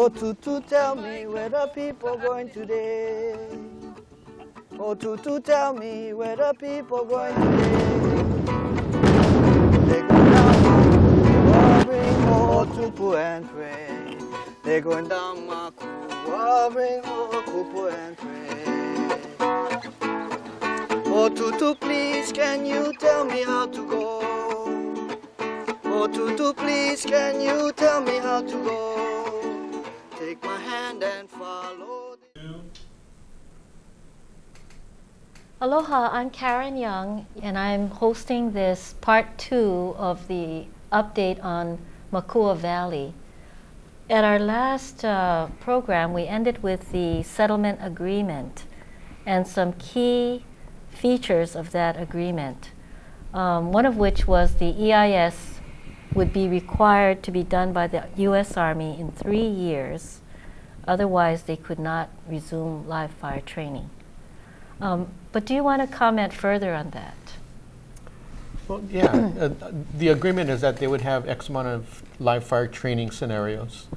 Oh, Tutu, tell me where the people going today. Oh, Tutu, tell me where the people going today. They go down Makua, bring more tupu and pray. They going down Makua, bring more kupu and pray. Oh, Tutu, please, can you tell me how to go? Oh, Tutu, please, can you tell me how to go? Take my hand and follow. Aloha, I'm Karen Young, and I'm hosting this part 2 of the update on Makua Valley. At our last program, we ended with the settlement agreement and some key features of that agreement, one of which was the EIS would be required to be done by the U.S. Army in 3 years. Otherwise, they could not resume live fire training. But do you want to comment further on that? Well, yeah. The agreement is that they would have X amount of live fire training scenarios,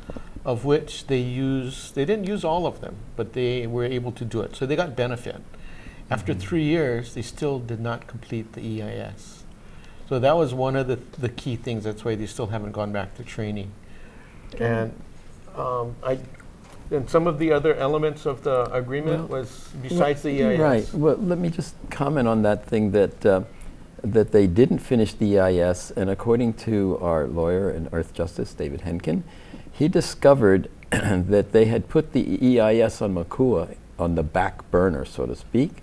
of which they didn't use all of them, but they were able to do it. So they got benefit. After 3 years, they still did not complete the EIS. So that was one of the key things. That's why they still haven't gone back to training. And and some of the other elements of the agreement was besides the EIS. Right. Well, let me just comment on that thing that that they didn't finish the EIS, and according to our lawyer in Earth Justice, David Henkin, he discovered that they had put the EIS on Makua on the back burner, so to speak,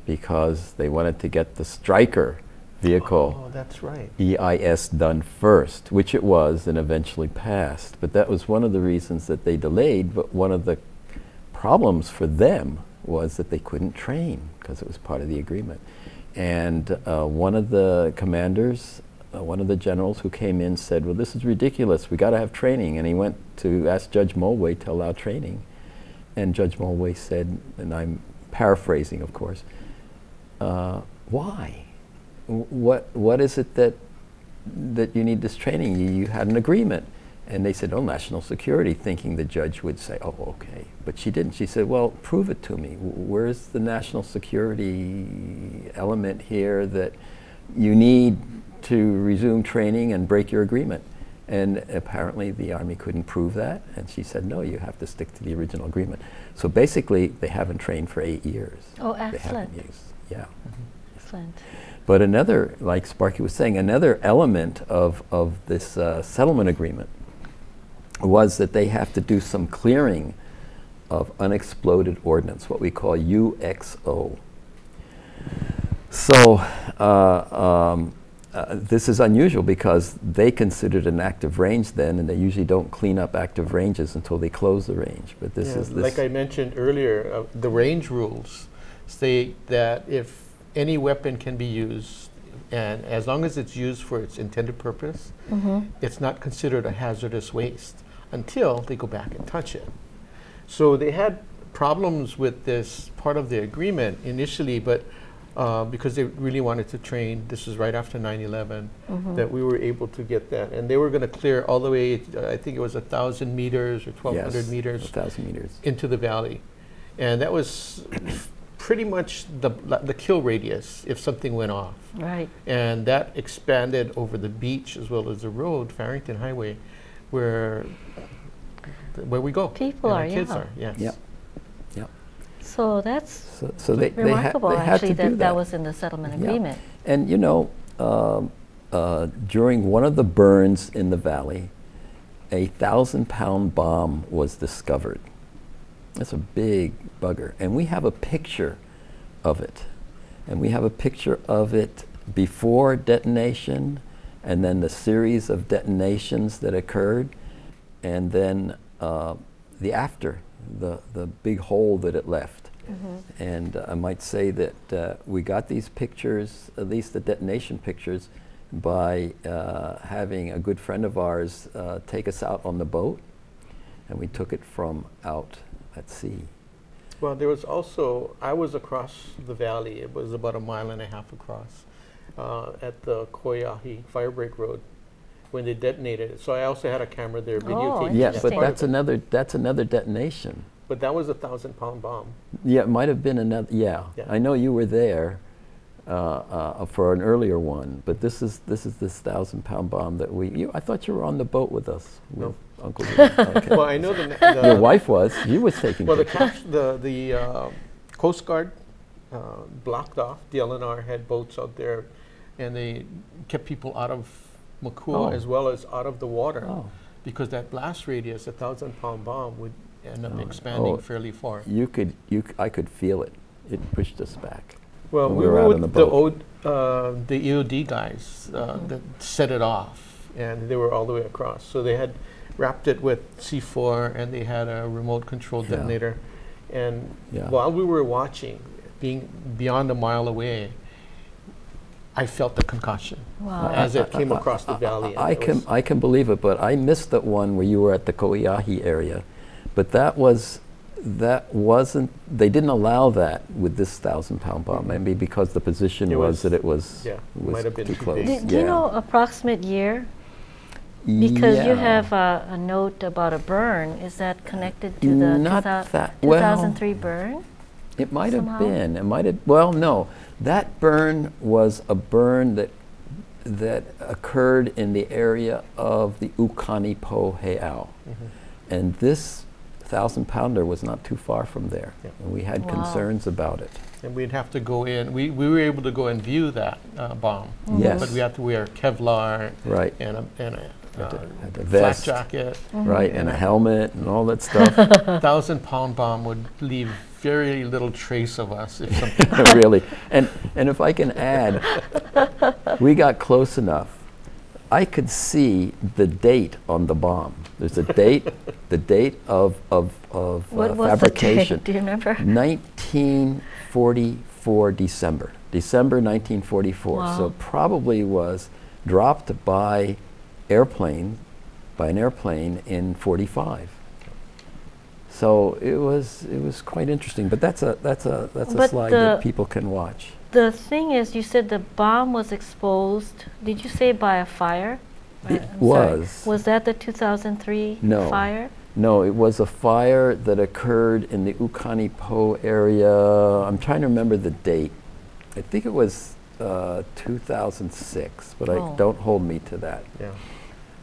because they wanted to get the Striker vehicle that's right. EIS done first, which it was and eventually passed. But that was one of the reasons that they delayed. But one of the problems for them was that they couldn't train because it was part of the agreement. And one of the commanders, one of the generals who came in said, well, this is ridiculous. We got to have training. And he went to ask Judge Mulway to allow training. And Judge Mulway said, and I'm paraphrasing, of course, why? What is it that you need this training? You had an agreement. And they said, oh, national security, thinking the judge would say, oh, okay. But she didn't. She said, well, prove it to me. Where's the national security element here that you need to resume training and break your agreement? And apparently the Army couldn't prove that. And she said, no, you have to stick to the original agreement. So basically, they haven't trained for 8 years. Oh, excellent. They haven't used, yeah. Excellent. But another, like Sparky was saying, another element of this settlement agreement was that they have to do some clearing of unexploded ordnance, what we call UXO. So this is unusual because they considered an active range then, and they usually don't clean up active ranges until they close the range. But this is like I mentioned earlier, the range rules state that if any weapon can be used, and as long as it's used for its intended purpose, it's not considered a hazardous waste until they go back and touch it. So they had problems with this part of the agreement initially, but because they really wanted to train, this was right after 9/11, that we were able to get that. And they were going to clear all the way, I think it was 1,000 meters or 1,200 meters 1,000 meters into the valley. And that was pretty much the kill radius if something went off. Right. And that expanded over the beach as well as the road, Farrington Highway, where we go. People and are, our kids yeah. are, yes. Yep. Yep. So that's So they remarkable, they had actually, to do that was in the settlement agreement. And you know, during one of the burns in the valley, a 1,000-pound bomb was discovered. That's a big bugger. And we have a picture of it. And we have a picture of it before detonation, and then the series of detonations that occurred, and then the after, the big hole that it left. And I might say that we got these pictures, at least the detonation pictures, by having a good friend of ours take us out on the boat, and we took it from out at sea. Well, there was also, I was across the valley, it was about 1.5 miles across, at the Koyahi Firebreak Road, when they detonated it. So I also had a camera there Oh, videotaping. Yeah, that but part of that's another detonation. But that was a 1,000-pound bomb. Yeah, it might have been another. Yeah, Yeah. I know you were there for an earlier one, but this is this 1,000-pound bomb that I thought you were on the boat with us. No. With Uncle Willie. Okay. Well, I know the Your wife was. She was taking well, pictures. the Coast Guard blocked off. The LNR had boats out there, and they kept people out of Makua Oh. as well as out of the water, Oh. because that blast radius, a 1,000-pound bomb, would end up expanding Oh. fairly far. I could feel it. It pushed us back. Well, when we we were were out with on the the EOD guys that set it off, and they were all the way across. So they had wrapped it with C4, and they had a remote control Yeah. detonator. And Yeah. while we were watching, being beyond a mile away, I felt the concussion Wow. as it came across the valley. and it was- I can believe it, but I missed that one where you were at the Koiahi area. But that wasn't, they didn't allow that with this 1,000-pound bomb, maybe because the position It was was- that it was, yeah, was might have been too too close. big. Do you know approximate year? Because you Yeah. have a note about a burn. Is that connected to the Not that- well, 2003 burn? It might have somehow? been. It might have. Well, no, that burn was a burn that occurred in the area of the Ukanipo Heiau, and this 1,000-pounder was not too far from there, Yeah. and we had Wow. concerns about it. And we'd have to go in. We were able to go and view that bomb, Yes, but we had to wear Kevlar right, and a Had to- had the flak vest. jacket. right, and a helmet and all that stuff. 1,000-pound bomb would leave very little trace of us if something. Really, and if I can add, we got close enough. I could see the date on the bomb. There's a date, the date of What was fabrication. the date? Do you remember? 1944 December 1944. Wow. So probably was dropped by an airplane in 45. So it was quite interesting. But that's a But slide that people can watch. The thing is, you said the bomb was exposed. Did you say by a fire? It I'm sorry. was. Was that the 2003 No. fire? No, it was a fire that occurred in the Ukanipo area. I'm trying to remember the date. I think it was 2006, but Oh. don't hold me to that. Yeah,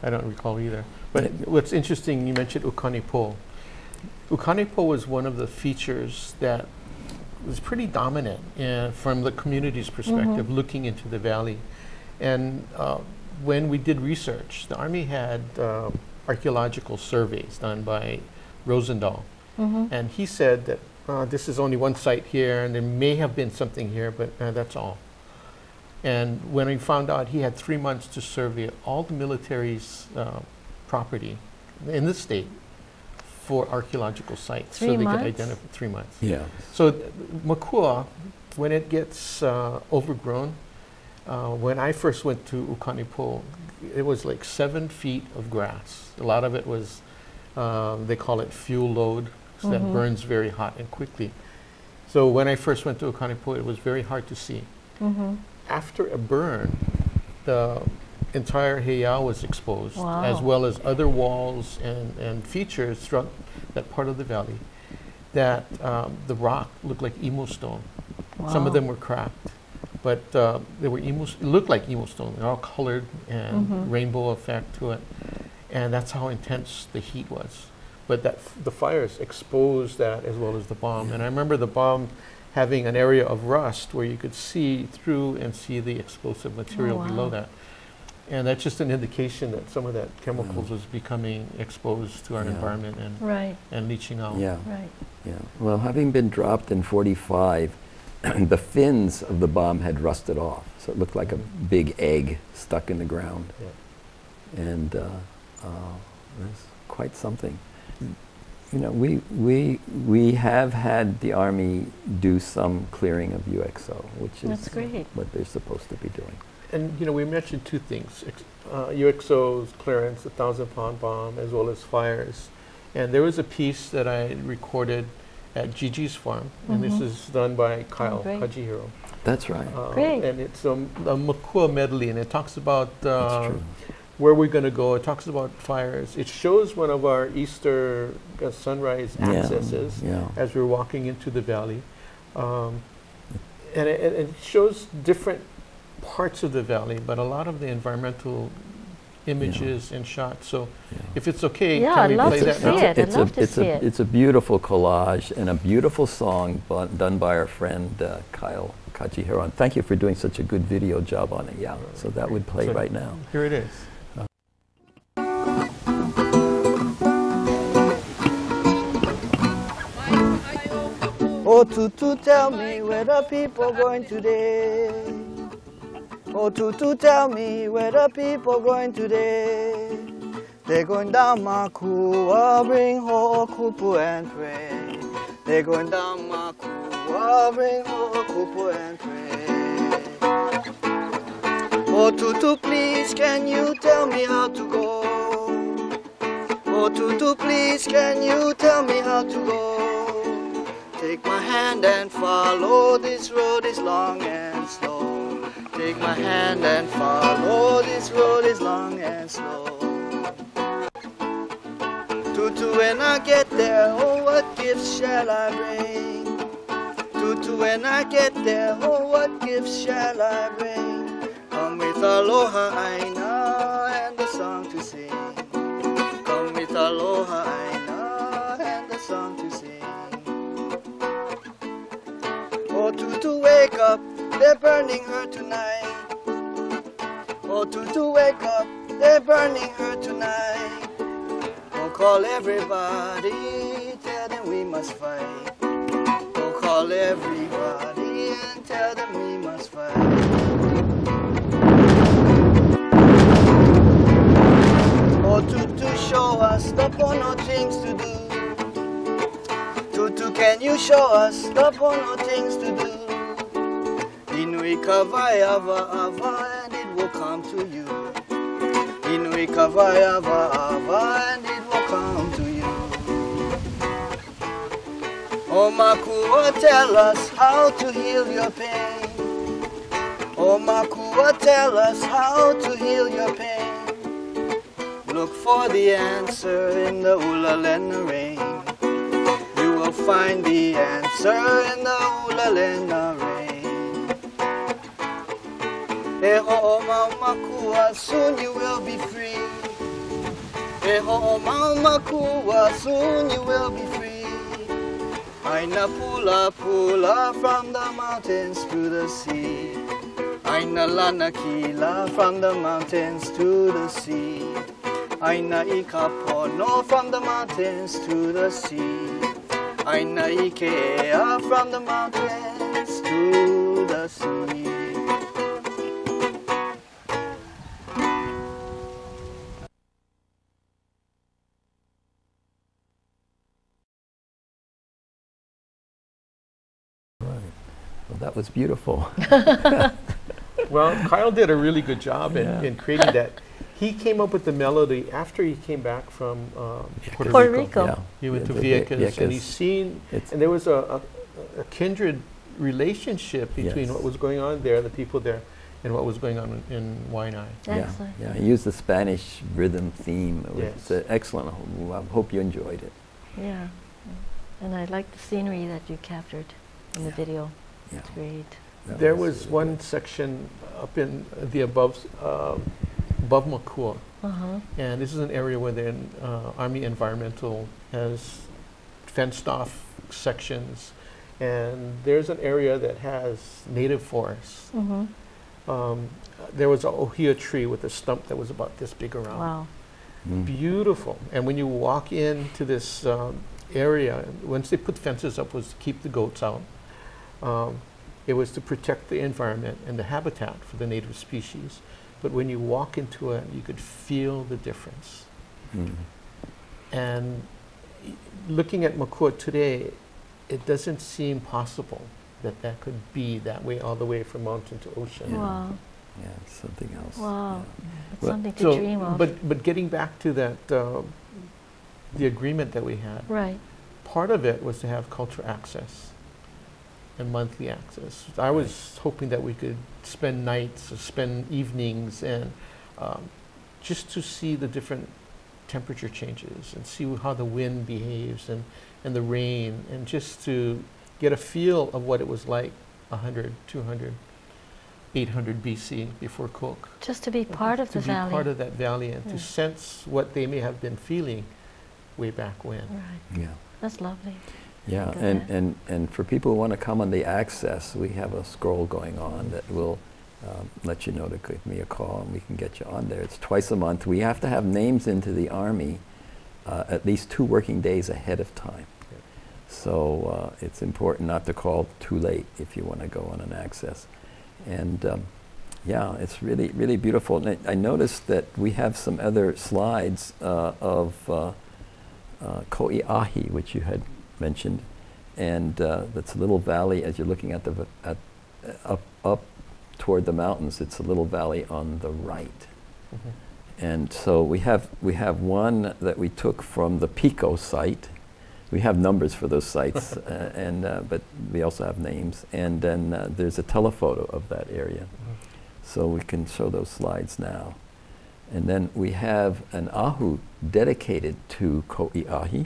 I don't recall either. But what's interesting, you mentioned Ukanipo. Ukanipo was one of the features that was pretty dominant from the community's perspective, looking into the valley. And when we did research, the Army had archaeological surveys done by Rosendahl. And he said that this is only one site here, and there may have been something here, but that's all. And when we found out, he had 3 months to survey all the military's property in the state for archaeological sites. 3 so they months? could identify 3 months. Yeah. So Makua, when it gets overgrown, when I first went to Ukanipo, it was like 7 feet of grass. A lot of it was, they call it fuel load, so that burns very hot and quickly. So when I first went to Ukanipo, it was very hard to see. After a burn, the entire heiau was exposed, Wow. as well as other walls and features throughout that part of the valley, that the rock looked like emo stone. Some of Wow. them were cracked, but they were it looked like emo stone. They're all colored and rainbow effect to it, and that's how intense the heat was. But the fires exposed that as well as the bomb. And I remember the bomb having an area of rust where you could see through and see the explosive material wow. below that. And that's just an indication that some of that chemicals was becoming exposed to our Yeah. environment Right, and leaching out. Yeah. right. Yeah. Well, having been dropped in 45, the fins of the bomb had rusted off, so it looked like a big egg stuck in the ground. Yeah. And it was quite something. You know, we have had the Army do some clearing of UXO, which That's is great. what they're supposed to be doing. And you know, we mentioned two things: UXO's clearance, the 1,000-pound bomb, as well as fires. And there was a piece that I recorded at Gigi's farm, and this is done by Kyle great. Kajihiro. That's right. Great. And it's a Makua medley, and it talks about That's true. where we're going to go. It talks about fires. It shows one of our Easter sunrise accesses as we're walking into the valley. And it shows different parts of the valley, but a lot of the environmental images and shots. So if it's okay, can we play that now? I'd love to see it. It's a beautiful collage and a beautiful song done by our friend Kyle Kajihiron. Thank you for doing such a good video job on it. Yeah, so that would play right now. Here it is. Oh, Tutu, tell me where the people going today. Oh, Tutu, tell me where the people going today. They're going down Makua, bring ho kupu and pray. They're going down Makua, bring ho kupu and pray. Oh, Tutu, please, can you tell me how to go? Oh, Tutu, please, can you tell me how to go? Take my hand and follow, this road is long and slow. Take my hand and follow, this road is long and slow. Tutu, when I get there, oh, what gifts shall I bring? Tutu, when I get there, oh, what gifts shall I bring? Come with aloha aina and the song to sing. Come with aloha aina and the song to sing. Oh, Tutu, wake up, they're burning her tonight. Oh, Tutu, wake up, they're burning her tonight. Oh, call everybody, tell them we must fight. Oh, call everybody and tell them we must fight. Oh, Tutu, show us the pono things to do. Tutu, can you show us the pono things to do? Inui kavaya ava and it will come to you. Inui kavaya ava and it will come to you. Oh, Makua, tell us how to heal your pain. Oh, Makua, tell us how to heal your pain. Look for the answer in the Ulalena rain. Find the answer in the Ulalena rain. E ho'o mau Makua, soon you will be free. E ho'o mau Makua, soon you will be free. Aina pula pula from the mountains to the sea. Aina lana kila from the mountains to the sea. Aina ikapono from the mountains to the sea. Aina ikea from the mountains to the sea. Right. Well, that was beautiful. Well, Kyle did a really good job in creating that. He came up with the melody after he came back from Puerto Rico. Yeah. He went to Vieques, and he's seen, and there was a kindred relationship between what was going on there, the people there, and what was going on in Waianae. Excellent. Yeah, he used the Spanish rhythm theme. It's excellent. I hope you enjoyed it. Yeah, and I like the scenery that you captured in the video. Yeah. It's great. There was one section up in the above Makua, and this is an area where the Army Environmental has fenced off sections, and there's an area that has native forests. There was an ohia tree with a stump that was about this big around. Wow. Beautiful. And when you walk into this area, once they put fences up, was to keep the goats out. It was to protect the environment and the habitat for the native species. But when you walk into it, you could feel the difference. And looking at Makua today, it doesn't seem possible that that could be that way all the way from mountain to ocean. Wow. Yeah, something else. Wow. Yeah. It's something to dream of. But getting back to that, the agreement that we had, right. part of it was to have culture access and monthly access. I was hoping that we could spend nights or spend evenings and just to see the different temperature changes and see how the wind behaves and the rain, and just to get a feel of what it was like 100, 200, 800 BC before Cook. Just to be part of the valley. To be part of that valley and to sense what they may have been feeling way back when. Right. Yeah. That's lovely. Yeah, and for people who want to come on the access, we have a scroll going on that will let you know to give me a call and we can get you on there. It's twice a month. We have to have names into the Army at least 2 working days ahead of time. Yeah. So it's important not to call too late if you want to go on an access. And yeah, it's really, really beautiful. And I noticed that we have some other slides of Ko'iahi, which you had mentioned, and that's a little valley as you're looking at the up toward the mountains. It's a little valley on the right, and so we have one that we took from the Pico site. We have numbers for those sites, but we also have names. And then there's a telephoto of that area, so we can show those slides now. And then we have an ahu dedicated to Ko'iahi.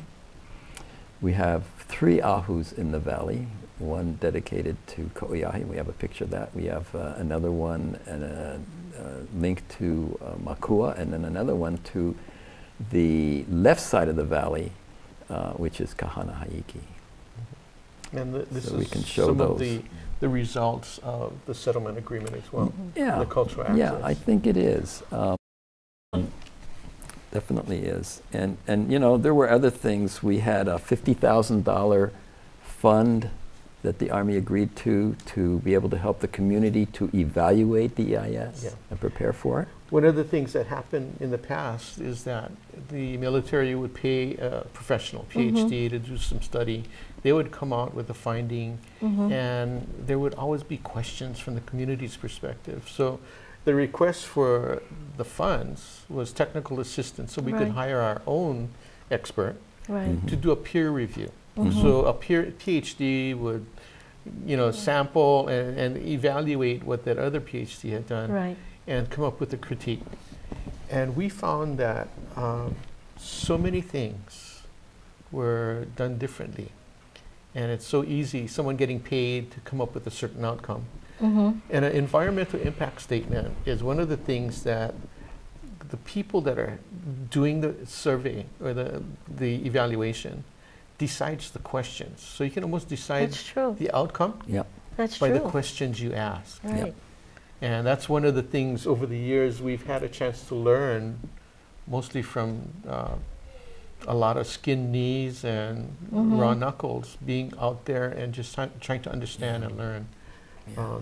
We have 3 ahus in the valley, one dedicated to Ko'iahi. We have a picture of that. We have another one and a link to Makua, and then another one to the left side of the valley, which is Kahana Haiki. And this so is we can show some those. of the results of the settlement agreement as well. Yeah, the cultural access. yeah, I think it is. Definitely is. And you know, there were other things. We had a $50,000 fund that the Army agreed to be able to help the community to evaluate the EIS and prepare for it. One of the things that happened in the past is that the military would pay a professional, PhD, to do some study. They would come out with a finding, and there would always be questions from the community's perspective. So the request for the funds was technical assistance, so we could hire our own expert to do a peer review. So a PhD would, sample and evaluate what that other PhD had done, and come up with a critique. And we found that so many things were done differently, and it's so easy, someone getting paid to come up with a certain outcome. And an environmental impact statement is one of the things that the people that are doing the survey or the evaluation decides the questions. So you can almost decide the outcome by the questions you ask. And that's one of the things over the years we've had a chance to learn, mostly from a lot of skinned knees and raw knuckles, being out there and just trying to understand and learn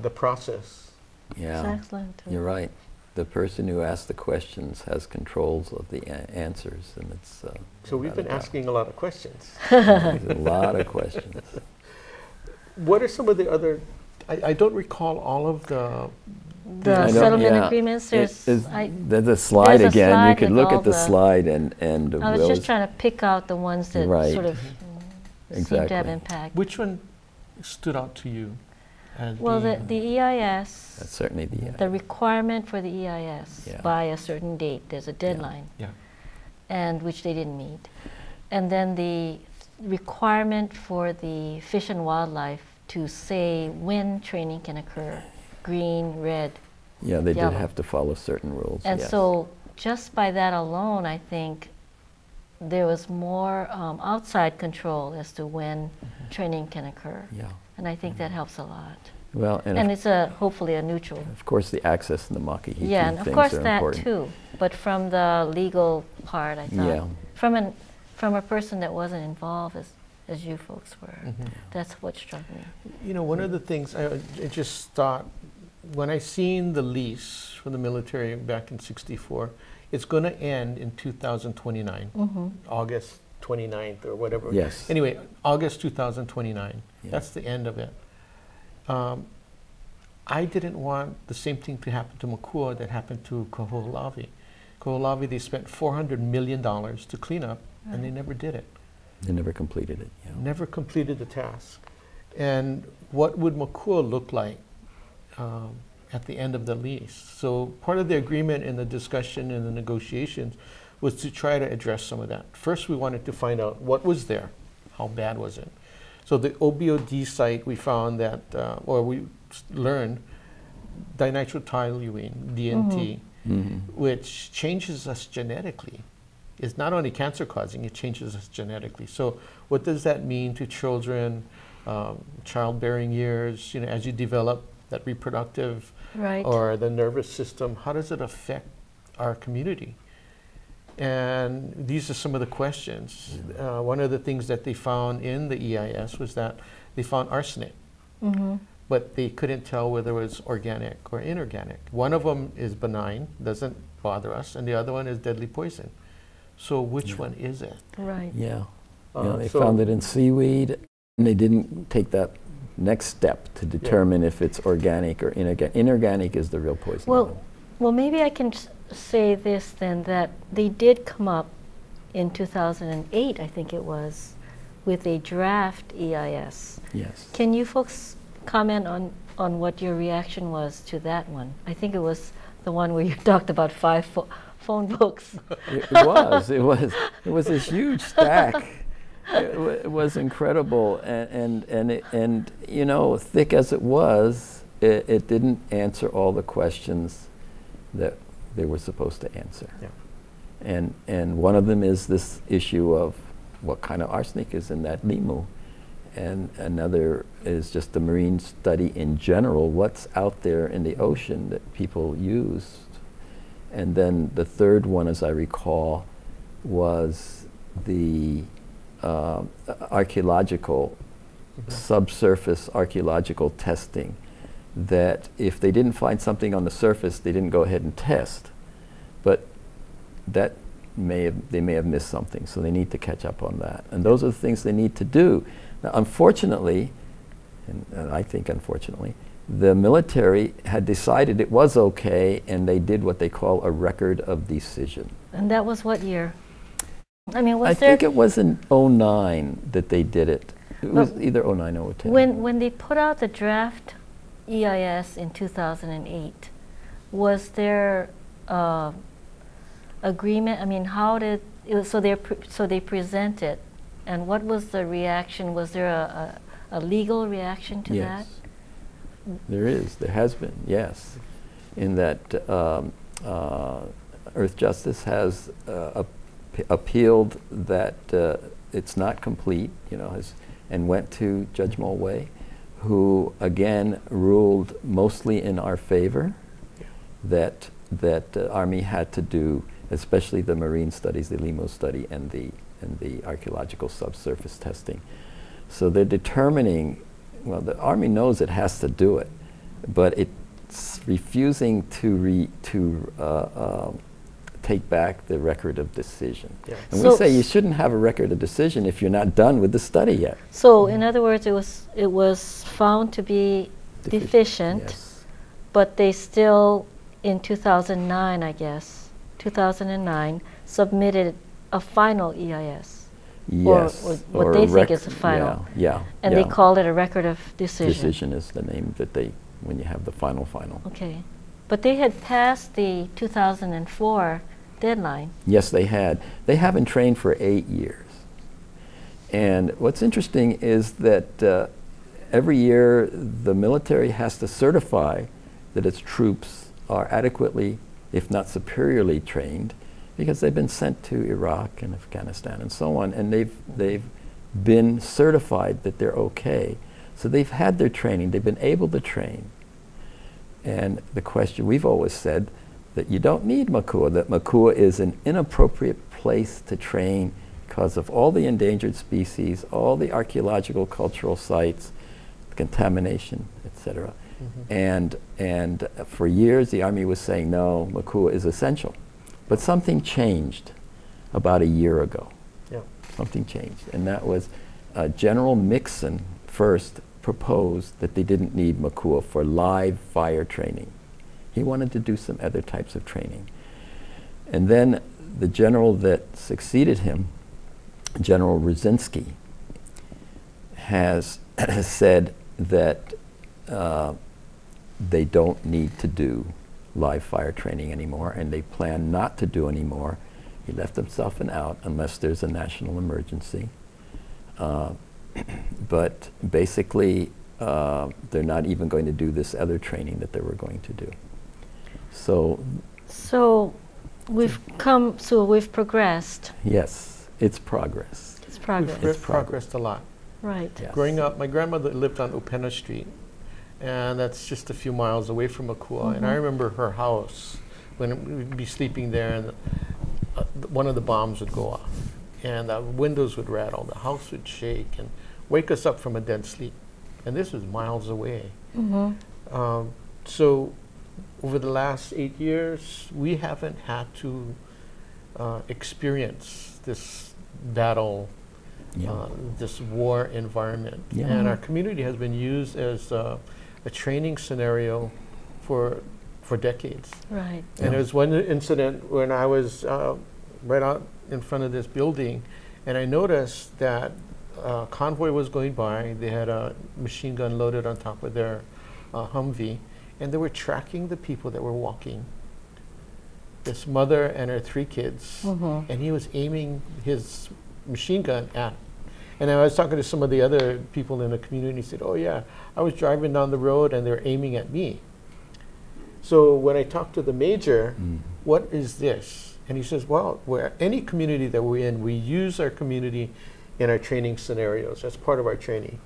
the process. Yeah, it's excellent. You're right. The person who asks the questions has controls of the answers, and it's. So we've been asking a lot of questions. There's a lot of questions. What are some of the other? I don't recall all of the settlement agreements. There's a slide again. You can look at the slide and. I was just trying to pick out the ones that sort of seem to have impact. Which one stood out to you? Well, the EIS. That's certainly the EIS. The requirement for the EIS by a certain date. There's a deadline, and which they didn't meet. And then the requirement for the Fish and Wildlife to say when training can occur, green, red, yeah, they yellow. did have to follow certain rules. And so just by that alone, I think there was more outside control as to when training can occur. Yeah. And I think that helps a lot. Well, and it's hopefully a neutral. Of course, the access and the Makahiki things are important. Yeah, and of course that too. But from the legal part, I thought, from a person that wasn't involved as you folks were, that's what struck me. You know, one of the things I just thought, when I seen the lease from the military back in '64, it's going to end in 2029, August 29th or whatever. Yes. Anyway, August 2029. Yeah. That's the end of it. I didn't want the same thing to happen to Makua that happened to Kaho'olawe. Kaho'olawe, they spent $400 million to clean up, and they never did it. They never completed it. Yeah. Never completed the task. And what would Makua look like at the end of the lease. So part of the agreement in the discussion and the negotiations was to try to address some of that. First, we wanted to find out what was there, how bad was it. So the OBOD site, we found that, or we learned dinitrotoluene, DNT, which changes us genetically. It's not only cancer causing, it changes us genetically. So what does that mean to children, childbearing years, you know, as you develop that reproductive or the nervous system, how does it affect our community? And these are some of the questions. One of the things that they found in the EIS was that they found arsenic, but they couldn't tell whether it was organic or inorganic. One of them is benign, doesn't bother us, and the other one is deadly poison. So which one is it? Right. Yeah. They found it in seaweed, and they didn't take that next step to determine if it's organic or inorganic. Inorganic is the real poison. Well, maybe I can say this then, that they did come up in 2008, I think it was, with a draft EIS. Yes. Can you folks comment on what your reaction was to that one? I think it was the one where you talked about 5 phone books. It was this huge stack. It was incredible, and you know, thick as it was, it didn't answer all the questions that they were supposed to answer. Yeah. And one of them is this issue of what kind of arsenic is in that limu, and another is just the marine study in general, what's out there in the ocean that people use. And then the third one, as I recall, was the archaeological, subsurface archaeological testing, that if they didn't find something on the surface, they didn't go ahead and test. But that they may have missed something, so they need to catch up on that. And those are the things they need to do. Now, unfortunately, and I think unfortunately, the military had decided it was okay, and they did what they call a record of decision. And that was what year? I mean, I think it was in '09 that they did it. It was either '09 or '10. When they put out the draft EIS in 2008, was there agreement? I mean, how did it was, so they presented, and what was the reaction? Was there a legal reaction to that? There is. There has been. Yes, in that Earth Justice has appealed that it's not complete, you know, and went to Judge Mulway, who again ruled mostly in our favor, that the Army had to do, especially the marine studies, the LIMO study, and the archaeological subsurface testing. So they're determining. Well, the Army knows it has to do it, but it's refusing to take back the record of decision. Yeah. And so we say you shouldn't have a record of decision if you're not done with the study yet. So, in other words, it was found to be deficient, yes. But they still, in 2009, I guess, 2009, submitted a final EIS. Yes. Or what they think is the final. Yeah. And they called it a record of decision. Decision is the name that when you have the final. Okay. But they had passed the 2004 deadline. Yes, they had. They haven't trained for 8 years. And what's interesting is that every year the military has to certify that its troops are adequately, if not superiorly trained, because they've been sent to Iraq and Afghanistan and so on, and they've been certified that they're okay. So they've had their training, they've been able to train. And the question, we've always said that you don't need Makua, that Makua is an inappropriate place to train because of all the endangered species, all the archaeological cultural sites, contamination, etc. And for years the Army was saying, no, Makua is essential. But something changed about a year ago. Yeah. Something changed, and that was General Mixon first proposed that they didn't need Makua for live fire training. He wanted to do some other types of training. And then the general that succeeded him, General Ruzynski, has said that they don't need to do live fire training anymore, and they plan not to do anymore. He left himself an out unless there's a national emergency. But basically, they're not even going to do this other training that they were going to do. So we've progressed. Yes, it's progress. It's progress. We've progressed a lot. Right. Yes. Growing up, my grandmother lived on Upena Street, and that's just a few miles away from Makua. And I remember her house when we'd be sleeping there, and one of the bombs would go off, and the windows would rattle, the house would shake, and wake us up from a dead sleep. And this was miles away. So over the last 8 years, we haven't had to experience this battle, this war environment. And our community has been used as a training scenario for decades. Right. And there was one incident when I was right out in front of this building, and I noticed that a convoy was going by. They had a machine gun loaded on top of their Humvee, and they were tracking the people that were walking. This mother and her 3 kids, and he was aiming his machine gun at. And I was talking to some of the other people in the community, said, oh yeah, I was driving down the road and they're aiming at me. So when I talked to the major, what is this? And he says, well, any community that we're in, we use our community in our training scenarios. That's part of our training.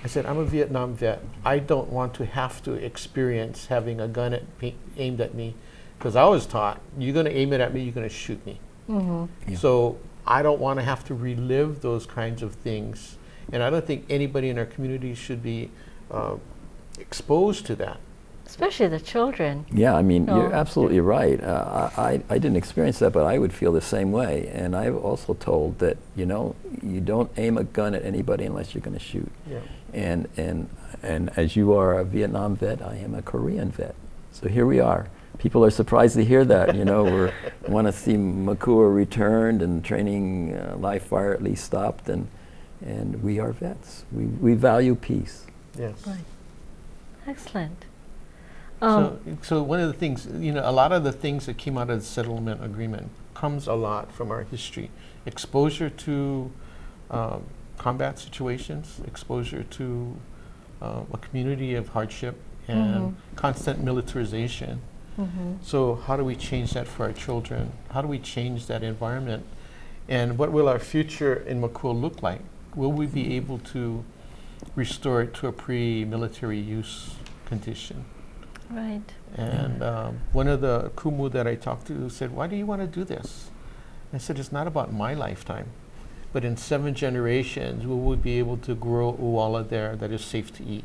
I said, I'm a Vietnam vet. I don't want to have to experience having a gun aimed at me, because I was taught, you're going to aim it at me, you're going to shoot me. So I don't want to have to relive those kinds of things. And I don't think anybody in our community should be exposed to that. Especially the children. Yeah, I mean, you're absolutely right. I didn't experience that, but I would feel the same way. And I've also told that, you know, you don't aim a gun at anybody unless you're going to shoot. Yeah. And as you are a Vietnam vet, I am a Korean vet. So here we are. People are surprised to hear that, you know, we want to see Makua returned and training live fire at least stopped, and we are vets. We value peace. Yes. Right. Excellent. So one of the things, you know, a lot of the things that came out of the settlement agreement comes a lot from our history. Exposure to combat situations, exposure to a community of hardship, and constant militarization. So how do we change that for our children? How do we change that environment? And what will our future in Makua look like? Will we be able to restore it to a pre-military use condition? Right. And one of the kumu that I talked to said, why do you want to do this? I said, it's not about my lifetime, but in 7 generations, we will be able to grow uwala there that is safe to eat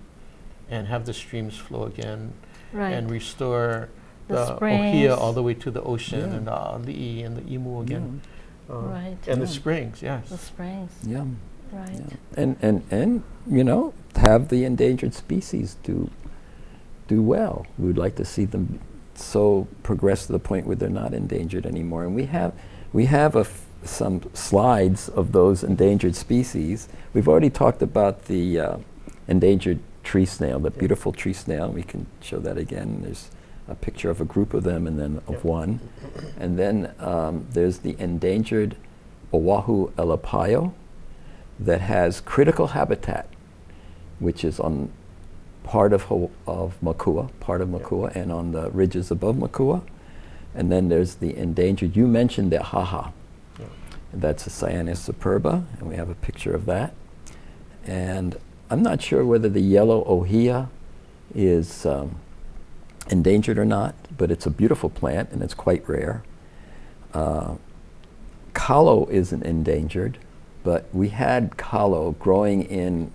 and have the streams flow again, and restore the ohia all the way to the ocean, and the ali'i and the imu again. And the springs, yes. The springs. Yeah. Right. Yeah. And you know, have the endangered species do well. We would like to see them so progress to the point where they're not endangered anymore. And we have some slides of those endangered species. We've already talked about the endangered tree snail, the beautiful tree snail. We can show that again. There's a picture of a group of them and then of one. And then there's the endangered Oahu elapayo that has critical habitat, which is on part of Makua, and on the ridges above Makua. And then there's the endangered, you mentioned the haha. That's a Cyanus superba, and we have a picture of that. And I'm not sure whether the yellow ohia is endangered or not, but it's a beautiful plant and it's quite rare. Kalo isn't endangered, but we had kalo growing in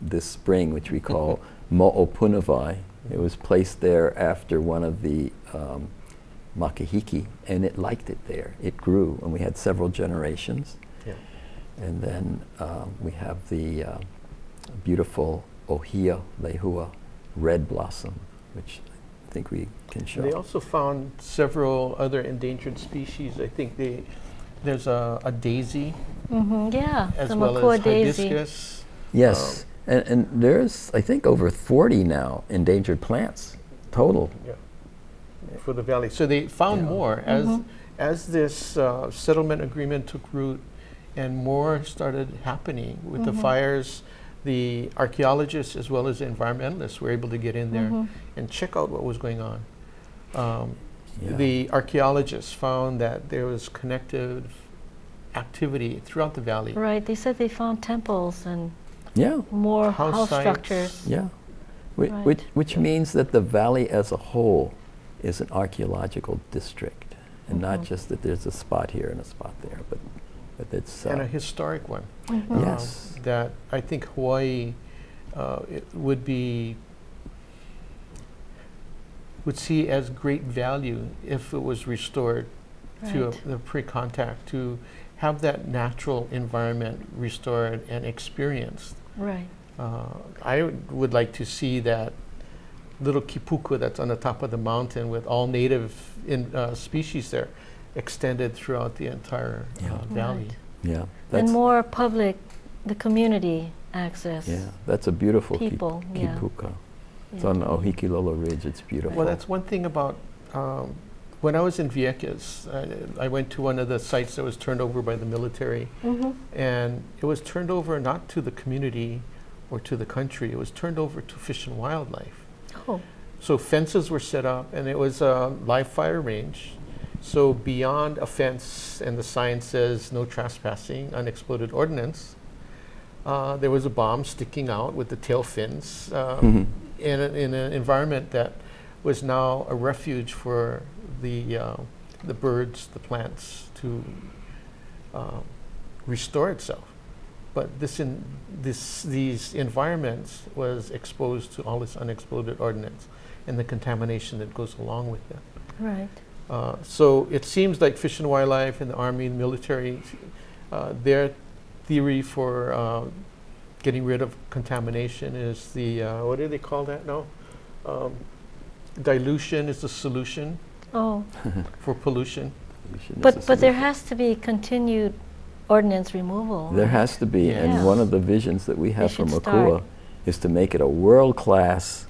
this spring, which we call Mo'opunavai. It was placed there after one of the makahiki, and it liked it there. It grew, and we had several generations. And then we have the beautiful ohia lehua red blossom, which I think we can show. They also found several other endangered species. I think there's a daisy, Yeah, as the well Makua as daisy. hibiscus. Yes, And there's, I think, over 40 now endangered plants total. Yeah. For the valley. So they found more as this settlement agreement took root and more started happening with the fires. The archaeologists as well as the environmentalists were able to get in there and check out what was going on. The archaeologists found that there was connective activity throughout the valley. Right. They said they found temples and Yeah. more house sites. structures. Yeah. Right. Which means that the valley as a whole is an archaeological district, and not just that there's a spot here and a spot there, but it's And a historic one. yes. That I think Hawaii it would see as great value if it was restored to Right. the pre-contact, to have that natural environment restored and experienced. Right. I would like to see that little kipuku that's on the top of the mountain with all native species there extended throughout the entire valley. Right. Yeah. And more public, the community access. Yeah, that's a beautiful People, yeah. kipuka. It's Yeah. on Ohikilolo Ridge. It's beautiful. Well, that's one thing about when I was in Vieques, I went to one of the sites that was turned over by the military, and it was turned over not to the community or to the country, it was turned over to Fish and Wildlife. Oh. So fences were set up, and it was a live fire range. So beyond a fence, and the sign says no trespassing, unexploded ordnance, there was a bomb sticking out with the tail fins in an environment that was now a refuge for the birds, the plants to restore itself. But these environments was exposed to all this unexploded ordnance and the contamination that goes along with it. Right. So it seems like Fish and Wildlife and the Army and military, their theory for getting rid of contamination is the, what do they call that now? Dilution is the solution Oh. for pollution. But there has to be continued ordnance removal. There has to be, Yeah. and one of the visions that we have for should Makua start. is to make it a world-class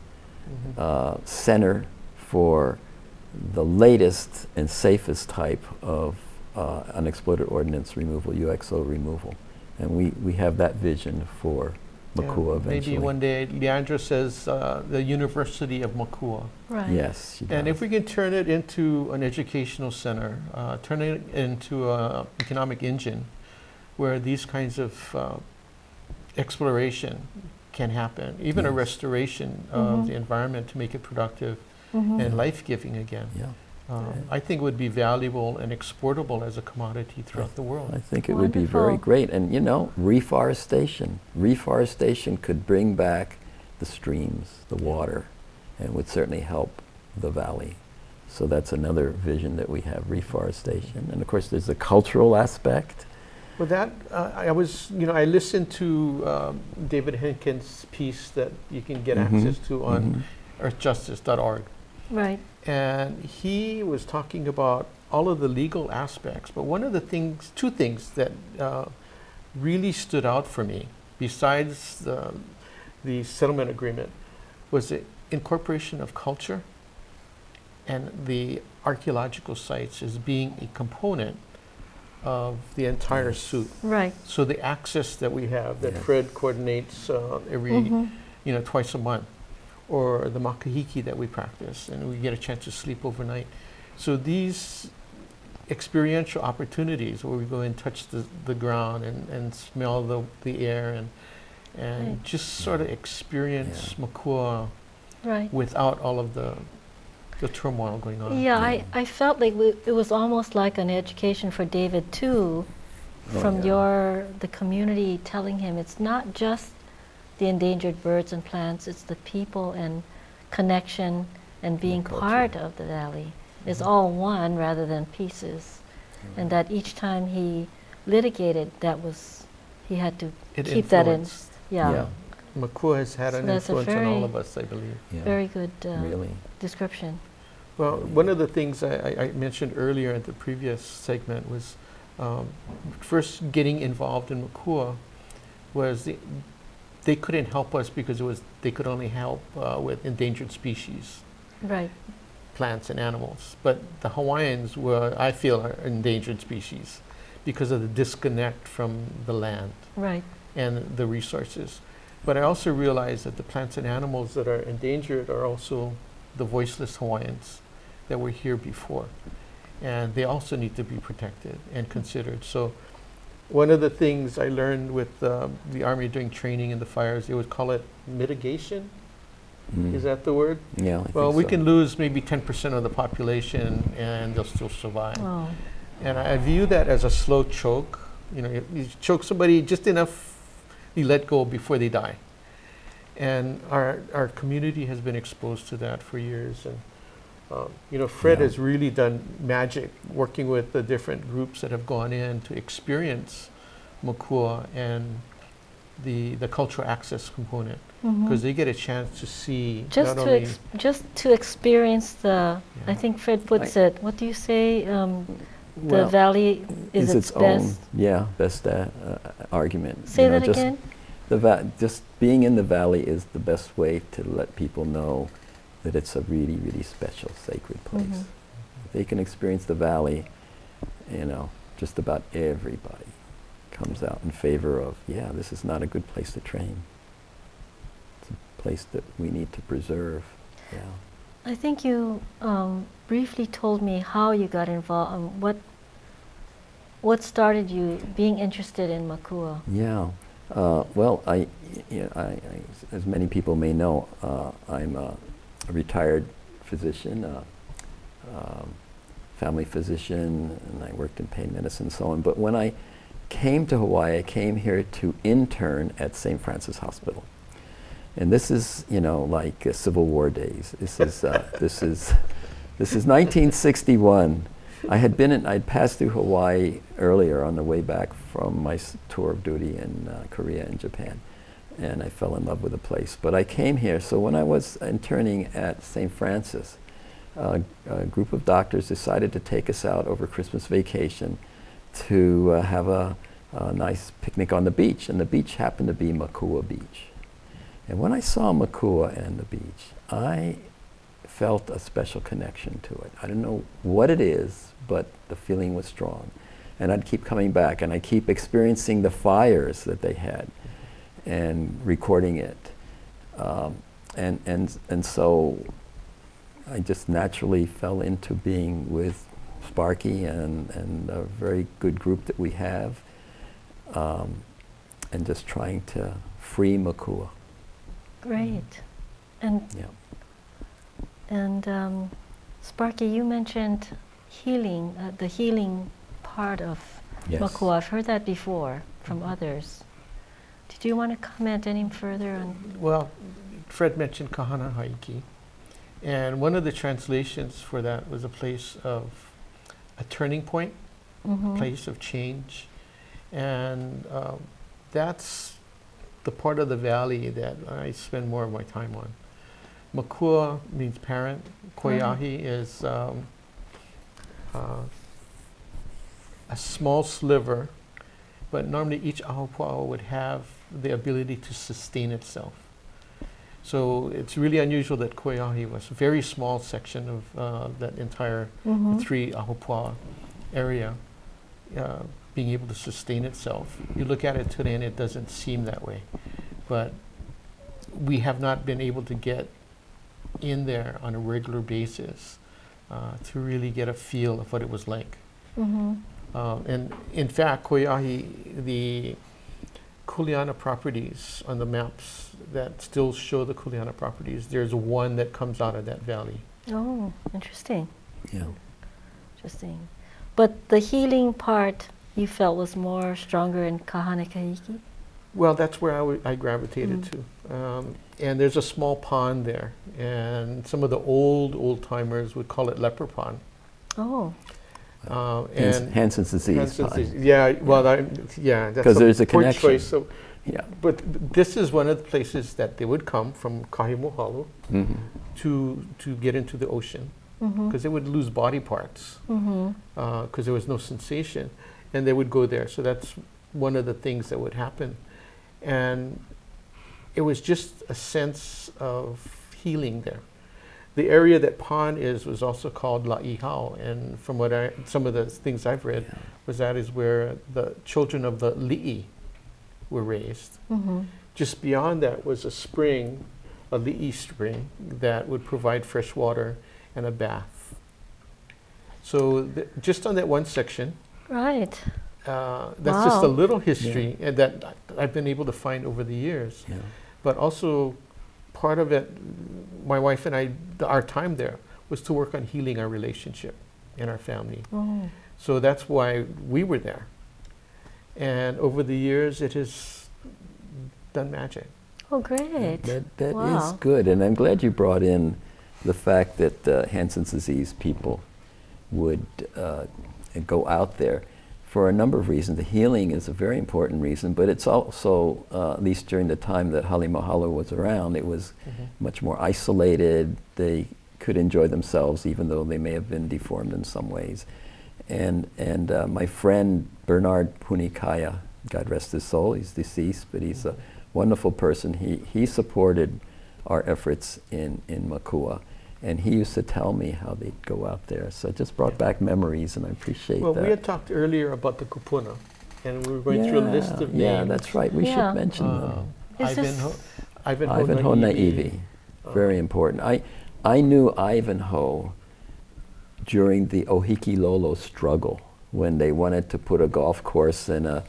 center for the latest and safest type of unexploded ordnance removal, UXO removal. And we have that vision for Makua eventually. Maybe one day, Leandra says the University of Makua. Right. Yes, she And does. if we can turn it into an educational center, turn it into an economic engine where these kinds of exploration can happen, even a Yes. restoration of the environment to make it productive and life-giving again. Yeah. I think would be valuable and exportable as a commodity throughout the world. I think it would be very Wonderful. great. And you know, reforestation. Reforestation could bring back the streams, the water, and would certainly help the valley. So that's another vision that we have, reforestation. And of course, there's the cultural aspect. With that, I listened to David Henkin's piece that you can get access to on earthjustice.org. Right. And he was talking about all of the legal aspects, but one of the things, two things that really stood out for me, besides the settlement agreement, was the incorporation of culture and the archaeological sites as being a component of the entire suit. Right. So the access that we have, that Yes. Fred coordinates every, twice a month, or the makahiki that we practice, and we get a chance to sleep overnight. So these experiential opportunities where we go and touch the ground and smell the air and Right. just sort of experience Makua Right. without all of the turmoil going on. Yeah, I felt like it was almost like an education for David too, from the community telling him it's not just the endangered birds and plants, it's the people and connection and being part of the valley. It's all one rather than pieces. And that each time he litigated, he had to It keep that in. influenced. Yeah, Makua has had So an that's a influence on all very- of us, I believe. Yeah. very good Really. description. Well, one of the things I mentioned earlier in the previous segment was first getting involved in Makua was they couldn't help us because they could only help with endangered species, Right. plants and animals. But the Hawaiians were, I feel, are endangered species because of the disconnect from the land Right. and the resources. But I also realize that the plants and animals that are endangered are also the voiceless Hawaiians that were here before. And they also need to be protected and considered. So one of the things I learned with the Army doing training in the fires, they would call it mitigation. Is that the word? Yeah. Well, we can lose maybe 10% of the population and they'll still survive. Oh. And I view that as a slow choke. You know, you choke somebody just enough, you let go before they die. And our community has been exposed to that for years. And you know, Fred has really done magic working with the different groups that have gone in to experience Makua and the cultural access component, because they get a chance to see Just not to only just to experience the. I think Fred puts it. What do you say? The Well, valley is its best. best argument. Say You know, that just again. just being in the valley is the best way to let people know that it's a really, really special, sacred place. If they can experience the valley, you know, just about everybody comes out in favor of, yeah, this is not a good place to train. It's a place that we need to preserve. Yeah. I think you briefly told me how you got involved. What started you being interested in Makua? Yeah. Well, as many people may know, I'm a retired physician, family physician, and I worked in pain medicine and so on. But when I came to Hawaii, I came here to intern at St. Francis Hospital. And this is, you know, like Civil War days. This is this is 1961. I'd passed through Hawaii earlier on the way back from my tour of duty in Korea and Japan, and I fell in love with the place. But I came here, so when I was interning at St. Francis, a group of doctors decided to take us out over Christmas vacation to have a nice picnic on the beach, and the beach happened to be Makua Beach. And when I saw Makua and the beach, I felt a special connection to it. I don't know what it is, but the feeling was strong. And I'd keep coming back, and I keep experiencing the fires that they had and recording it. And so I just naturally fell into being with Sparky and a very good group that we have, and just trying to free Makua. Great. And Sparky, you mentioned healing, the healing part of Makua. I've heard that before from others. Did you want to comment any further on? Well, Fred mentioned Kahana Haiki, and one of the translations for that was a place of a turning point, place of change, and that's the part of the valley that I spend more of my time on. Makua means parent. Koiahi is a small sliver, but normally each ahupua'a would have the ability to sustain itself. So it's really unusual that Koiahi was a very small section of that entire 3 ahupua'a area being able to sustain itself. You look at it today and it doesn't seem that way, but we have not been able to get in there on a regular basis to really get a feel of what it was like. And in fact, Koiahi, the Kuleana properties on the maps that still show the Kuleana properties, there's one that comes out of that valley. Oh, interesting. Yeah. Interesting. But the healing part you felt was more stronger in Kahana Kahiki? Well, that's where I gravitated to. And there's a small pond there, and some of the old-timers would call it leper pond. Oh. And Hansen's disease pond. Yeah, well, that's because there's a poor connection. choice. So, but this is one of the places that they would come from Kahimohalu to get into the ocean, because they would lose body parts because there was no sensation, and they would go there. So that's one of the things that would happen. And it was just a sense of healing there. The area that Pon is was also called La'ihao, and from what some of the things I've read was that is where the children of the Li'i were raised. Just beyond that was a spring, a Li'i spring, that would provide fresh water and a bath. So just on that one section, Right. that's just a little history and that I've been able to find over the years. But also part of it, my wife and I, our time there was to work on healing our relationship and our family. So that's why we were there. And over the years, it has done magic. Oh, great. That is good. And I'm glad you brought in the fact that Hansen's disease people would go out there for a number of reasons. The healing is a very important reason, but it's also, at least during the time that Hale Mahalo was around, it was much more isolated. They could enjoy themselves even though they may have been deformed in some ways. And my friend Bernard Punikaya, God rest his soul, he's deceased, but he's a wonderful person. He supported our efforts in Makua. And he used to tell me how they'd go out there. So it just brought back memories, and I appreciate that. Well, we had talked earlier about the kupuna, and we were going through a list of names. Yeah, that's right. We should mention them. Ivanhoe Naivi, very important. I knew Ivanhoe during the Ohikilolo struggle, when they wanted to put a golf course in a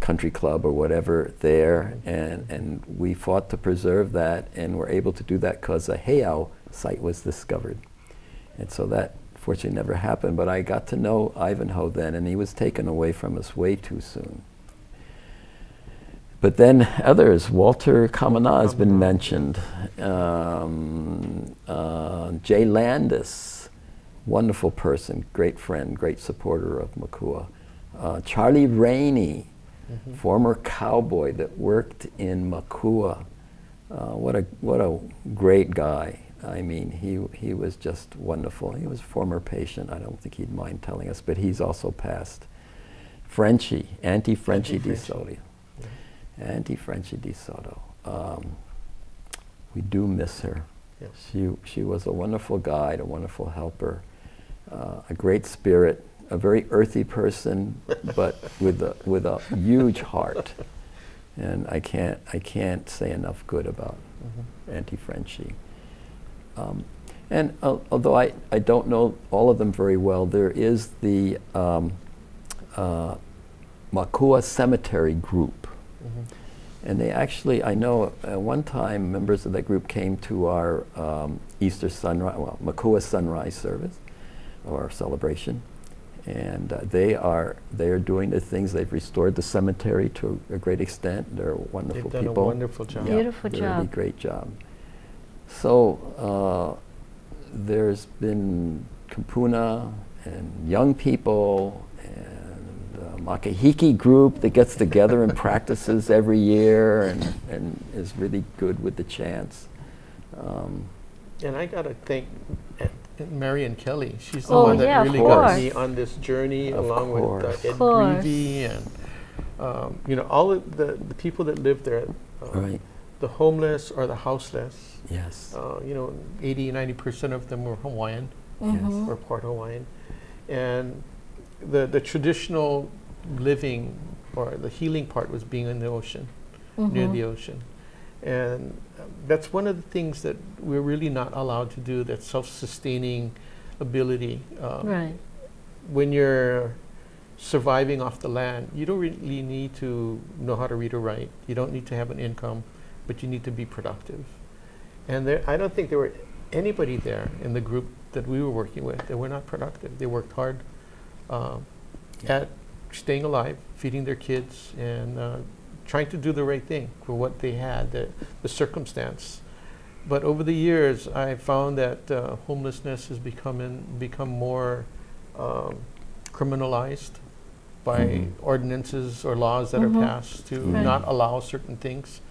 country club or whatever there, and we fought to preserve that, and were able to do that because a heiau site was discovered. And so that fortunately never happened, but I got to know Ivanhoe then, and he was taken away from us way too soon. But then others, Walter Kamana has been mentioned, Jay Landis, wonderful person, great friend, great supporter of Makua. Charlie Rainey, former cowboy that worked in Makua. What a great guy. I mean, he was just wonderful. He was a former patient. I don't think he'd mind telling us, but he's also passed. Frenchie, Auntie Frenchie Di Soto. Auntie Frenchie Di Soto. We do miss her. Yes. She was a wonderful guide, a wonderful helper, a great spirit, a very earthy person, but with a huge heart. And I can't say enough good about Auntie Frenchie. And although I don't know all of them very well, there is the Makua Cemetery Group. And they actually, I know one time members of that group came to our Easter sunrise, well, Makua sunrise service or celebration. And they are doing the things. They've restored the cemetery to a great extent. They're wonderful people. They've done a wonderful job. Beautiful job. Really great job. So there's been Kapuna and young people and Makahiki group that gets together and practices every year and is really good with the chants. And I gotta thank Marion Kelly. She's the one that really got me on this journey, along with Ed Greavy and you know, all of the people that live there, the homeless or the houseless. Yes. You know, 80–90% of them were Hawaiian or part Hawaiian, and the traditional living or the healing part was being in the ocean, near the ocean, and that's one of the things that we're really not allowed to do, that self-sustaining ability. When you're surviving off the land, you don't really need to know how to read or write. You don't need to have an income, but you need to be productive. And I don't think there were anybody there in the group that we were working with that were not productive. They worked hard at staying alive, feeding their kids, and trying to do the right thing for what they had, the circumstance. But over the years, I found that homelessness has become more criminalized by ordinances or laws that are passed to not allow certain things.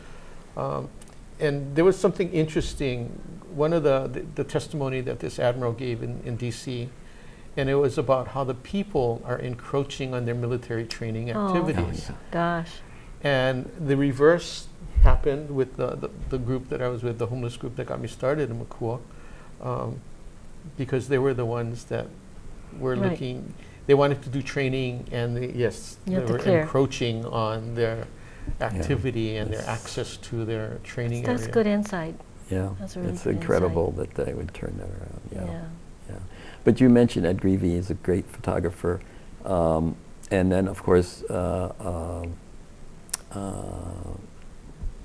And there was something interesting. One of the testimony that this admiral gave in DC, and it was about how the people are encroaching on their military training activities. Gosh. And the reverse happened with the group that I was with, the homeless group that got me started in Makua, because they were the ones that were Right. looking. They wanted to do training, and You they have to were clear. encroaching on their activity and their Yes. access to their training That's area. good insight. Yeah, That's a really it's good incredible that they would turn that around. Yeah. Yeah. But you mentioned Ed Greevy is a great photographer. And then, of course,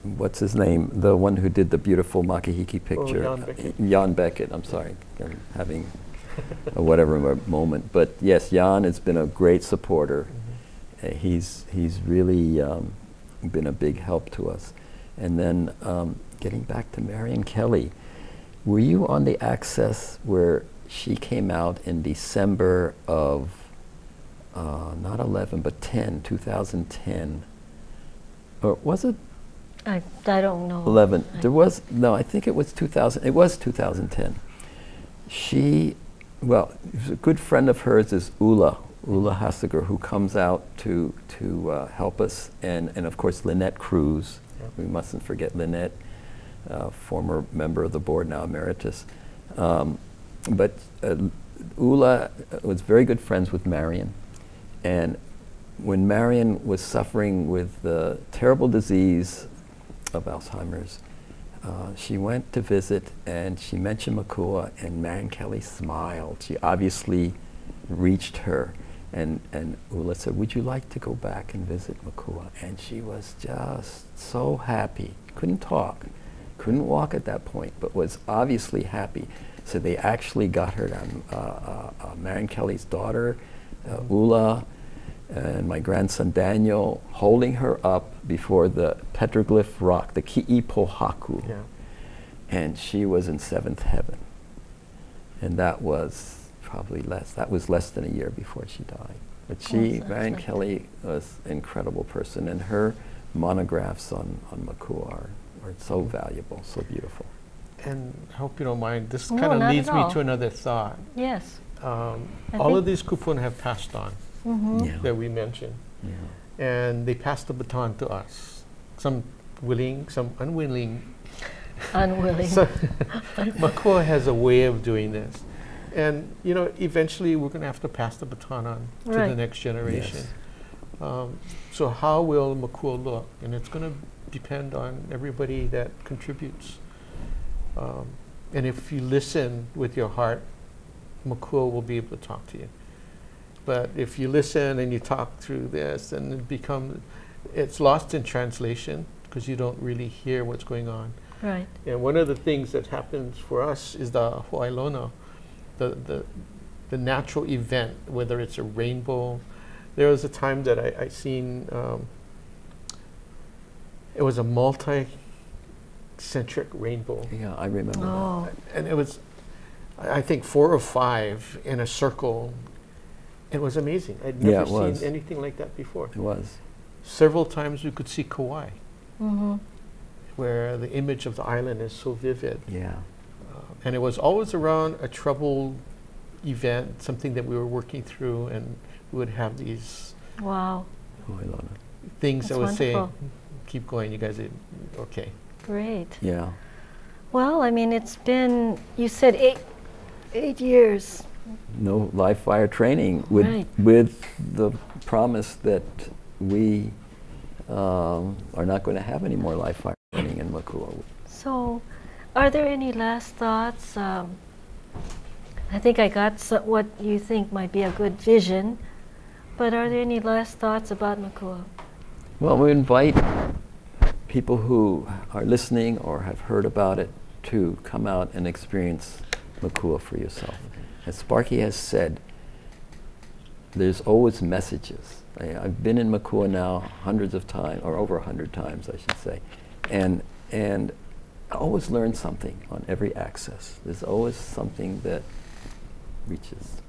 what's his name? The one who did the beautiful Makahiki picture. Jan Beckett. Jan Beckett, I'm sorry. I'm having a whatever moment. But yes, Jan has been a great supporter. He's really been a big help to us. And then getting back to Marion Kelly, were you on the Access where she came out in December of, not 11, but 2010? Or was it I don't know. 11? There was, no, I think it was 2000, it was 2010. She, well, a good friend of hers is Ula Hassiger, who comes out to help us, and of course Lynette Cruz. Yep. We mustn't forget Lynette, former member of the board, now emeritus. But Ula was very good friends with Marion, and when Marion was suffering with the terrible disease of Alzheimer's, she went to visit and she mentioned Makua, and Marion Kelly smiled. She obviously reached her, and Ula said, "Would you like to go back and visit Makua?" And she was just so happy. Couldn't talk, couldn't walk at that point, but was obviously happy. So they actually got her down, Marion Kelly's daughter, Ula, and my grandson Daniel, holding her up before the petroglyph rock, the Ki'ipohaku. Yeah. And she was in seventh heaven. And that was probably less than a year before she died. But she, sounds Marion like Kelly, was an incredible person, and her monographs on Makua are so valuable, so beautiful. And I hope you don't mind, this No, kind of not leads at me all. to another thought. Yes. All think- of these kupun have passed on, Yeah. that we mentioned. Yeah. And they passed the baton to us. Some willing, some unwilling. Unwilling. So Makua has a way of doing this. And, you know, eventually we're going to have to pass the baton on to the Right. next generation. Yes. So how will Makua look? And it's going to depend on everybody that contributes. And if you listen with your heart, Makua will be able to talk to you. But if you listen and you talk through this, then it's lost in translation because you don't really hear what's going on. Right. And one of the things that happens for us is the Ho'ailono, the natural event, whether it's a rainbow. There was a time that I seen, it was a multi-centric rainbow. Yeah, I remember Oh. And it was, I think, 4 or 5 in a circle. It was amazing. I'd Yeah, never it was. seen anything like that before. that. It was. Several times we could see Kauai, Mm-hmm. where the image of the island is so vivid. Yeah. And it was always around a troubled event, something that we were working through, and we would have these Wow. Ho'ailono. things that That's would say, wonderful. keep going, you guys are okay. Great. Yeah. Well, I mean, it's been, you said 8 years. No live fire training with Right. with the promise that we are not going to have any more live fire training in Makua. So, are there any last thoughts? I think I got what you think might be a good vision, but are there any last thoughts about Makua? Well, we invite people who are listening or have heard about it to come out and experience Makua for yourself. As Sparky has said, there's always messages. I've been in Makua now hundreds of times, or over 100 times, I should say, and I always learn something on every access. There's always something that reaches,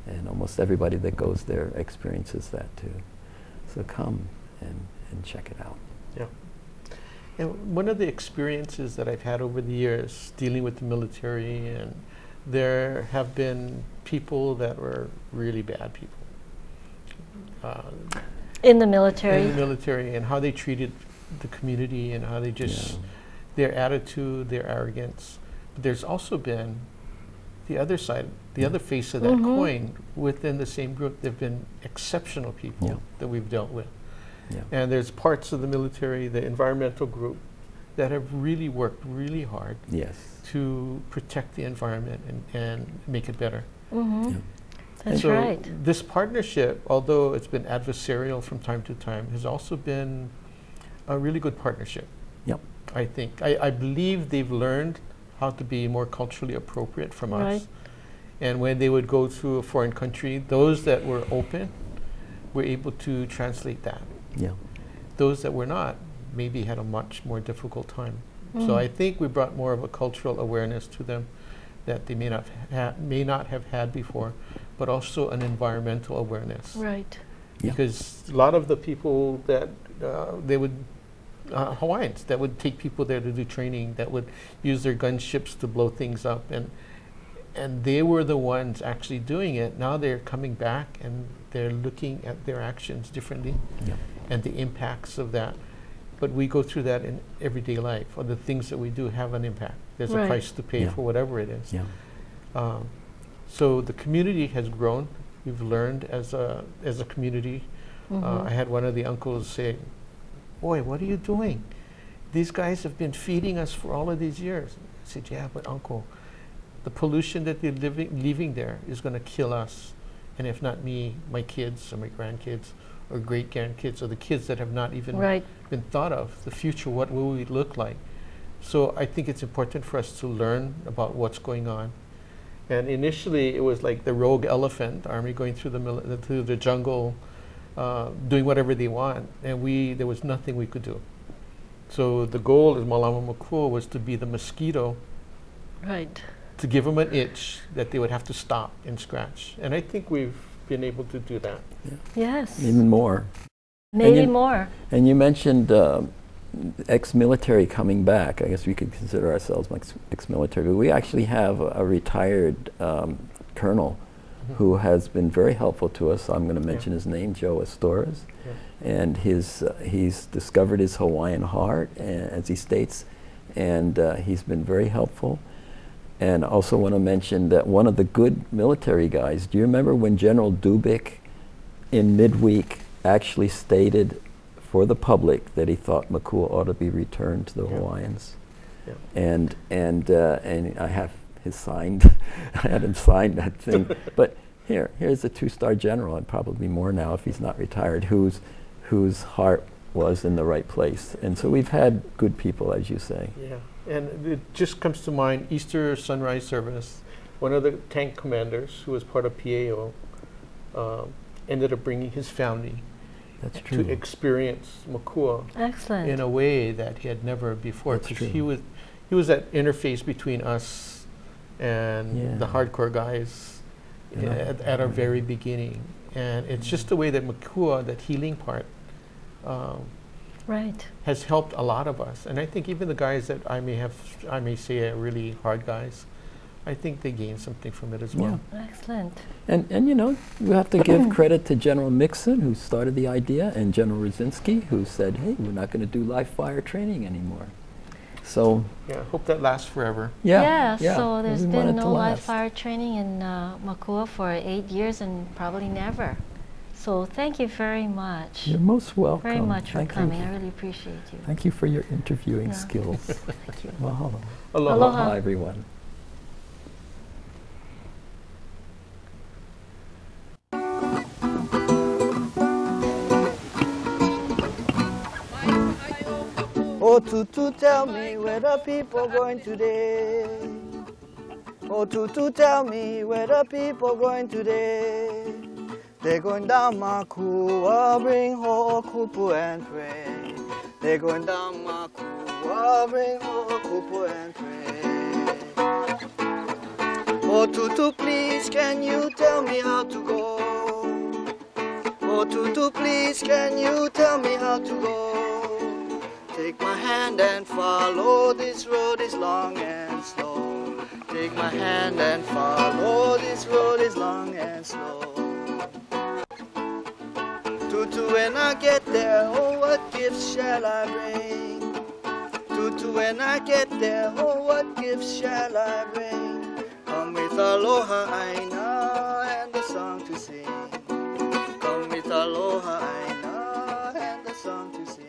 and almost everybody that goes there experiences that too. So come and check it out. Yeah. And one of the experiences that I've had over the years dealing with the military, and there have been people that were really bad people In the military? in the military, and how they treated the community and how they just, their attitude, their arrogance. But there's also been the other side, the other face of that coin. Within the same group, there have been exceptional people that we've dealt with. And there's parts of the military, the environmental group, that have really worked really hard to protect the environment and make it better. That's so right. This partnership, although it's been adversarial from time to time, has also been a really good partnership. I think. I believe they've learned how to be more culturally appropriate from us. And when they would go to a foreign country, those that were open were able to translate that. Those that were not maybe had a much more difficult time. So I think we brought more of a cultural awareness to them that they may not have had before, but also an environmental awareness. Because a lot of the people that they would Hawaiians that would take people there to do training, that would use their gunships to blow things up, and they were the ones actually doing it. Now they're coming back and they're looking at their actions differently and the impacts of that. But we go through that in everyday life, or the things that we do have an impact. There's a price to pay for whatever it is. So the community has grown. We've learned as a community. I had one of the uncles say, "Boy, what are you doing? These guys have been feeding us for all of these years." I said, "Yeah, but uncle, the pollution that they're leaving there is going to kill us. And if not me, my kids or my grandkids or great-grandkids or the kids that have not even been thought of. The future, what will we look like?" So I think it's important for us to learn about what's going on. And initially, it was like the rogue elephant, army going through the jungle, doing whatever they want, and there was nothing we could do. So the goal as Malama Makua was to be the mosquito, to give them an itch that they would have to stop and scratch. And I think we've been able to do that. Yes. Even more. Maybe more. And you mentioned ex-military coming back. I guess we could consider ourselves ex-military, but we actually have a retired colonel who has been very helpful to us. I'm going to mention his name, Joe Astores, and he's discovered his Hawaiian heart, as he states, and he's been very helpful. And also want to mention that one of the good military guys, do you remember when General Dubik in midweek actually stated for the public that he thought Makua ought to be returned to the Hawaiians? And I have his signed, I had him sign that thing. But here's a two-star general, and probably more now if he's not retired, whose heart was in the right place. And so we've had good people, as you say. And it just comes to mind, Easter Sunrise Service, one of the tank commanders who was part of PAO ended up bringing his family to experience Makua in a way that he had never before. Because he was that interface between us and the hardcore guys at our very beginning. And it's just the way that Makua, that healing part, has helped a lot of us. And I think even the guys that I may say are really hard guys, I think they gain something from it as well. Excellent. And you know, we have to give credit to General Mixon, who started the idea, and General Rosinski, who said, "Hey, we're not going to do live fire training anymore." So I hope that lasts forever. So there's been no live fire training in Makua for 8 years and probably never. So thank you very much. You're most welcome. Very much for coming. I really appreciate you. Thank you for your interviewing skills. Thank you. Mahalo. Aloha. Aloha, everyone. Oh, Tutu, tell me where the people going today. Oh, Tutu, tell me where the people going today. They're going down Makua, bring ho kupu and pray. They're going down Makua, bring ho kupu and pray. Oh, Tutu, please, can you tell me how to go? Oh, Tutu, please, can you tell me how to go? Take my hand and follow, this road is long and slow. Take my hand and follow, this road is long and slow. Tutu, when I get there, oh, what gifts shall I bring? Tutu, when I get there, oh, what gifts shall I bring? Come with aloha aina and a song to sing. Come with aloha aina and a song to sing.